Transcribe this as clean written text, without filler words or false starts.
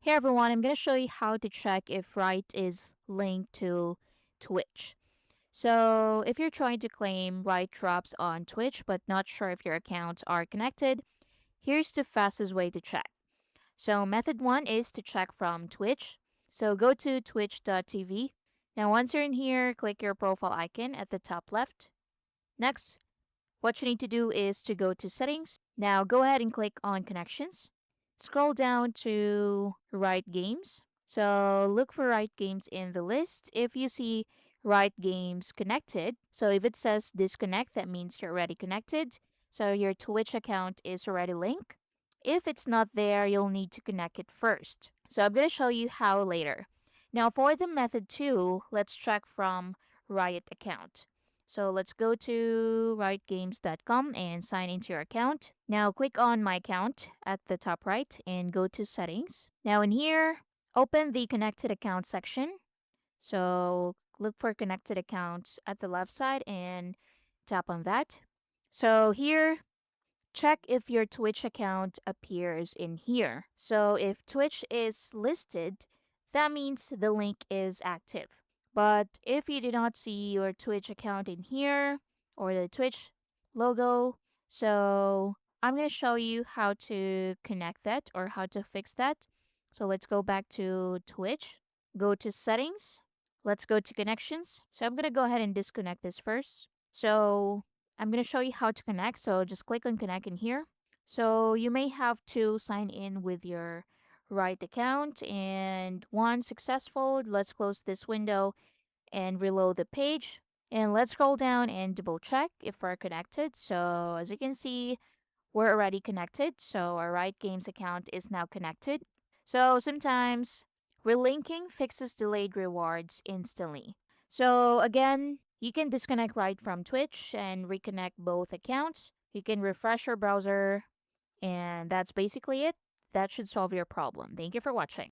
Hey everyone, I'm going to show you how to check if Riot is linked to Twitch. So, if you're trying to claim Riot drops on Twitch but not sure if your accounts are connected, here's the fastest way to check. So, method 1 is to check from Twitch. So, go to twitch.tv. Now, once you're in here, click your profile icon at the top left. Next, what you need to do is to go to settings. Now, go ahead and click on connections. Scroll down to Riot Games. So look for Riot Games in the list. If you see Riot Games connected, so if it says disconnect, that means you're already connected. So your Twitch account is already linked. If it's not there, you'll need to connect it first. So I'm going to show you how later. Now for the method 2, let's check from Riot account. So let's go to riotgames.com and sign into your account. Now click on My Account at the top right and go to Settings. Now in here, open the Connected Account section. So look for Connected Accounts at the left side and tap on that. So here, check if your Twitch account appears in here. So if Twitch is listed, that means the link is active. But if you do not see your Twitch account in here or the Twitch logo, so I'm going to show you how to connect that or how to fix that. So let's go back to Twitch, go to settings, let's go to connections. So I'm going to go ahead and disconnect this first. So I'm going to show you how to connect. So just click on connect in here. So you may have to sign in with your Riot account, and once successful, let's close this window and reload the page. And let's scroll down and double check if we're connected. So as you can see, we're already connected. So our Riot Games account is now connected. So sometimes relinking fixes delayed rewards instantly. So again, you can disconnect Riot from Twitch and reconnect both accounts. You can refresh your browser, and that's basically it. That should solve your problem. Thank you for watching.